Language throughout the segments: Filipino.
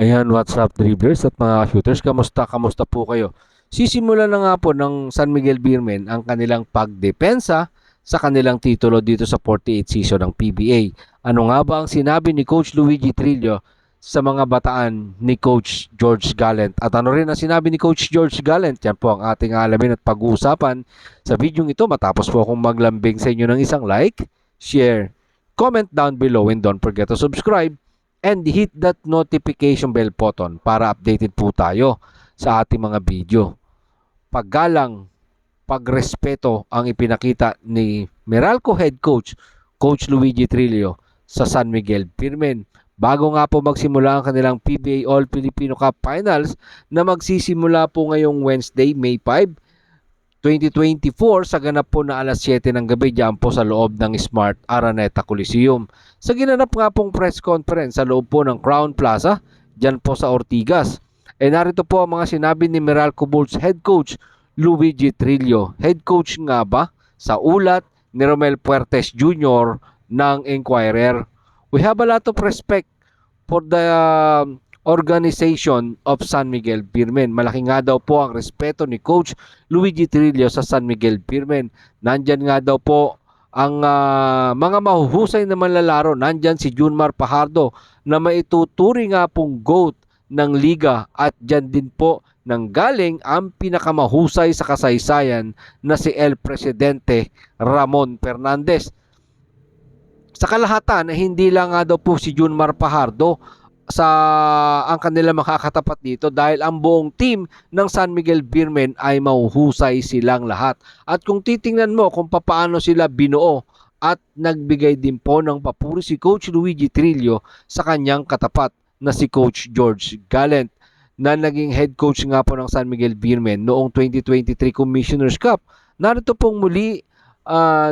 Ayan, what's up dribblers at mga shooters, kamusta po kayo? Sisimulan na nga po ng San Miguel Beermen ang kanilang pagdepensa sa kanilang titulo dito sa 48th season ng PBA. Ano nga ba ang sinabi ni Coach Luigi Trillo sa mga bataan ni Coach George Gallant? At ano rin ang sinabi ni Coach George Gallant? Yan po ang ating alamin at pag-uusapan sa video ito matapos po akong maglambing sa inyo ng isang like, share, comment down below, and don't forget to subscribe and hit that notification bell button para updated po tayo sa ating mga video. Paggalang, pagrespeto ang ipinakita ni Meralco Head Coach, Coach Luigi Trillo sa San Miguel Beermen. Bago nga po magsimula ang kanilang PBA All Filipino Cup Finals na magsisimula po ngayong Wednesday, May 5, 2024 sa ganap po na alas 7 ng gabi diyan po sa loob ng Smart Araneta Coliseum. Sa ginanap nga pong press conference sa loob po ng Crown Plaza, diyan po sa Ortigas. Narito po ang mga sinabi ni Meralco Bulls Head Coach Luigi Trillo. Head Coach nga ba sa ulat ni Romel Puertes Jr. ng Inquirer. We have a lot of respect for the organization of San Miguel Beermen. Malaki nga daw po ang respeto ni Coach Luigi Trillo sa San Miguel Beermen. Nandyan nga daw po ang mga mahuhusay na manlalaro. Nandyan si Junmar Fajardo na maituturing nga pong GOAT ng liga at dyan din po nanggaling ang pinakamahusay sa kasaysayan na si El Presidente Ramon Fernandez. Sa kalahatan, hindi lang nga daw po si Junmar Fajardo sa ang kanila makakatapat dito dahil ang buong team ng San Miguel Beermen ay mahuhusay silang lahat. At kung titingnan mo kung paano sila binuo at nagbigay din po ng papuri si Coach Luigi Trillo sa kanyang katapat na si Coach George Gallant na naging head coach nga po ng San Miguel Beermen noong 2023 Commissioner's Cup. Narito pong muli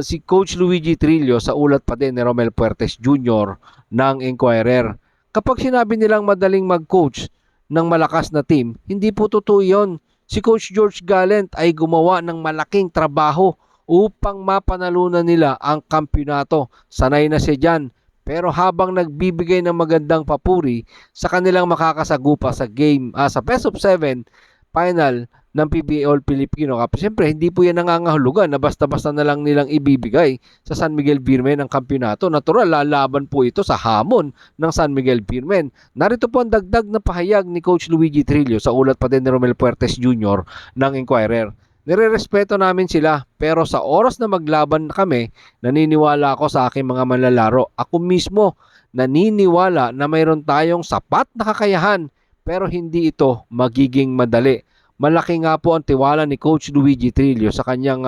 si Coach Luigi Trillo sa ulat pa din ni Romel Puertes Jr. ng Inquirer. Kapag sinabi nilang madaling mag-coach ng malakas na team, hindi po totoo yun. Si Coach George Gallant ay gumawa ng malaking trabaho upang mapanalunan nila ang kampyonato. Sanay na siya dyan. Pero habang nagbibigay ng magandang papuri sa kanilang makakasagupa sa game, sa best of 7 final ng PBA All Filipino Cup. Siyempre, hindi po yan nangangahulugan na basta-basta na lang nilang ibibigay sa San Miguel Beermen ang kampyonato. Natural, lalaban po ito sa hamon ng San Miguel Beermen. Narito po ang dagdag na pahayag ni Coach Luigi Trillo sa ulat pa din ni Romel Puertes Jr. ng Inquirer. Nirerespeto namin sila, pero sa oras na maglaban kami, naniniwala ako sa aking mga manlalaro. Ako mismo naniniwala na mayroon tayong sapat na kakayahan, pero hindi ito magiging madali. Malaki nga po ang tiwala ni Coach Luigi Trillo sa kanyang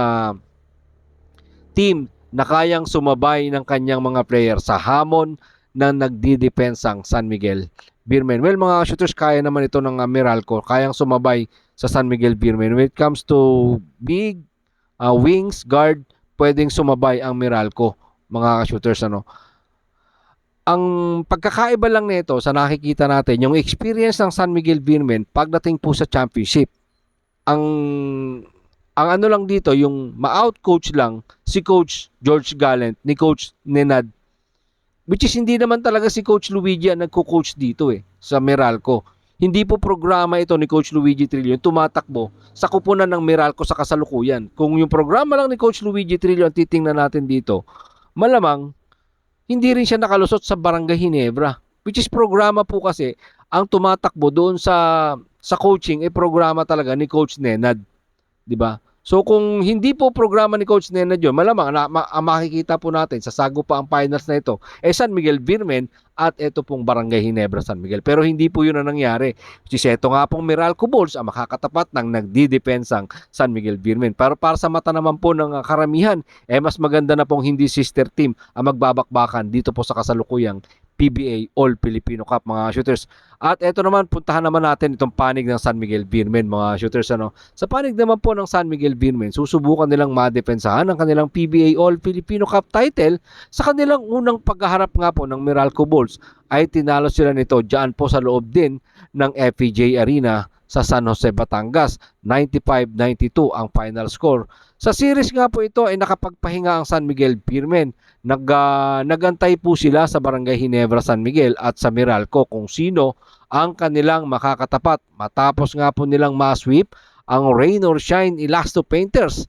team na kayang sumabay ng kanyang mga player sa hamon na nagdidepensang San Miguel Beermen. Well, mga shooters, kaya naman ito ng Meralco, kayang sumabay sa San Miguel Beermen. When it comes to big wings, guard, pwedeng sumabay ang Meralco, mga shooters. Ang pagkakaiba lang nito sa nakikita natin, yung experience ng San Miguel Beermen pagdating po sa championship. Ang ano lang dito, yung ma-out-coach lang si Coach George Gallant ni Coach Nenad. Which is hindi naman talaga si Coach Luigi ang nagko-coach dito sa Meralco. Hindi po programa ito ni Coach Luigi Trillo yung tumatakbo sa kupunan ng Meralco sa kasalukuyan. Kung yung programa lang ni Coach Luigi Trillo ang titingnan natin dito, malamang hindi rin siya nakalusot sa Barangay Ginebra. Which is programa po kasi ang tumatakbo doon sa coaching programa talaga ni Coach Nenad, 'di ba? So kung hindi po programa ni Coach Nenad yun, malamang makikita po natin sa sagupa ang finals na ito San Miguel Beermen at ito pong Barangay Ginebra San Miguel. Pero hindi po yun ang nangyari. Kasi ito nga pong Meralco Bulls ang makakatapat ng nagdidepensang San Miguel Beermen. Pero para sa mata naman po ng karamihan, mas maganda na pong hindi sister team ang magbabakbakan dito po sa kasalukuyang PBA All Filipino Cup, mga shooters. At ito naman, puntahan naman natin itong panig ng San Miguel Beermen, mga shooters. Sa panig naman po ng San Miguel Beermen, susubukan nilang madepensahan ang kanilang PBA All Filipino Cup title sa kanilang unang paghaharap nga po ng Meralco Bulls. Ay tinalo sila nito dyan po sa loob din ng FPJ Arena sa San Jose, Batangas. 95-92 ang final score. Sa series nga po ito ay nakapagpahinga ang San Miguel Beermen. Nagantay po sila sa Barangay Ginebra San Miguel at sa Meralco kung sino ang kanilang makakatapat matapos nga po nilang ma-sweep ang Rain or Shine Elasto Painters.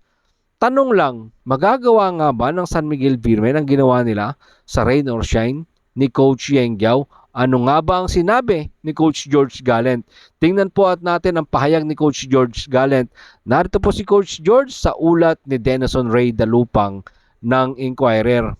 Tanong lang, magagawa nga ba ng San Miguel Beermen ang ginawa nila sa Rain or Shine ni Coach Yeng Giao? Ano nga ba ang sinabi ni Coach George Gallant? Tingnan po at natin ang pahayag ni Coach George Gallant. Narito po si Coach George sa ulat ni Denison Ray Dalupang ng Inquirer.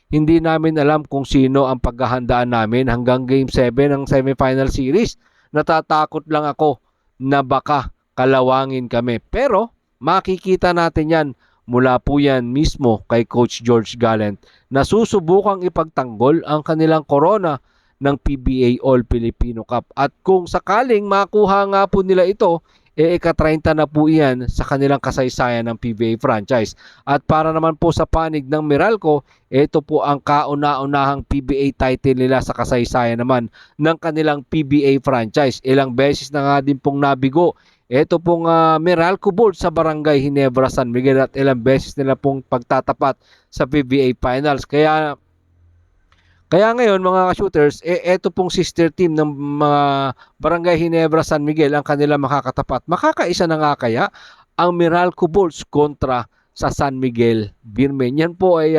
Hindi namin alam kung sino ang paghahandaan namin hanggang Game 7 ng semifinal series. Natatakot lang ako na baka kalawangin kami. Pero makikita natin yan mula po yan mismo kay Coach George Gallant na susubukang ipagtanggol ang kanilang korona ng PBA All Filipino Cup. At kung sakaling makuha nga po nila ito, ika-30 na po iyan sa kanilang kasaysayan ng PBA franchise. At para naman po sa panig ng Meralco, ito po ang kauna-unahang PBA title nila sa kasaysayan naman ng kanilang PBA franchise. Ilang beses na nga din pong nabigo ito pong Meralco Bulls sa Barangay Ginebra, San Miguel, at ilang beses nila pong pagtatapat sa PBA Finals. Kaya ngayon mga shooters, ito pong sister team ng mga Barangay Ginebra, San Miguel ang kanila makakatapat. Makakaisa na nga kaya ang Meralco Bulls kontra sa San Miguel Beermen. Yan po ay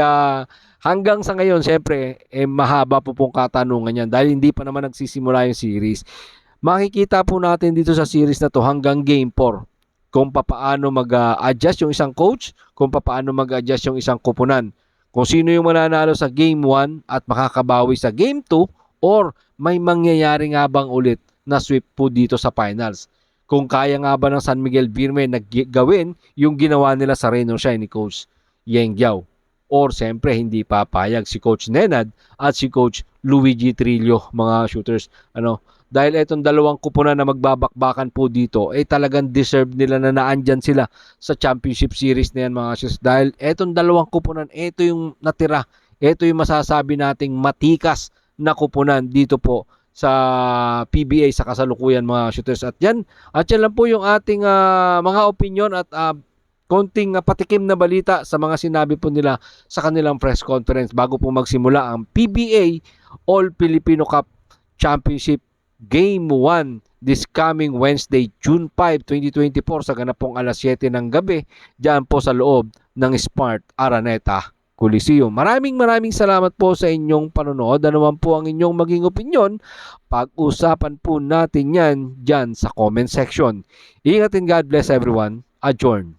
hanggang sa ngayon, siyempre, mahaba po pong katanungan yan dahil hindi pa naman nagsisimula yung series. Makikita po natin dito sa series na to hanggang Game 4 kung paano mag-adjust yung isang coach, kung paano mag-adjust yung isang koponan. Kung sino yung mananalo sa Game 1 at makakabawi sa Game 2 or may mangyayari nga bang ulit na sweep po dito sa finals. Kung kaya nga ba ng San Miguel Beermen gawin yung ginawa nila sa Rain or Shine ni Coach Yeng Giao. Or siyempre hindi papayag si Coach Nenad at si Coach Luigi Trillo, mga shooters. Dahil itong dalawang kupunan na magbabakbakan po dito, talagang deserve nila na naandyan sila sa championship series na yan mga shooters. Dahil itong dalawang kupunan, ito yung natira. Ito yung masasabi nating matikas na kupunan dito po sa PBA sa kasalukuyan mga shooters. At yan lang po yung ating mga opinion at konting patikim na balita sa mga sinabi po nila sa kanilang press conference bago po magsimula ang PBA All Filipino Cup Championship Game 1 this coming Wednesday, June 5, 2024 sa ganapong alas 7 ng gabi dyan po sa loob ng Smart Araneta Coliseum. Maraming salamat po sa inyong panonood. Ano man po ang inyong maging opinion, pag-usapan po natin yan dyan sa comment section. Ingat and God bless everyone. Adjourn.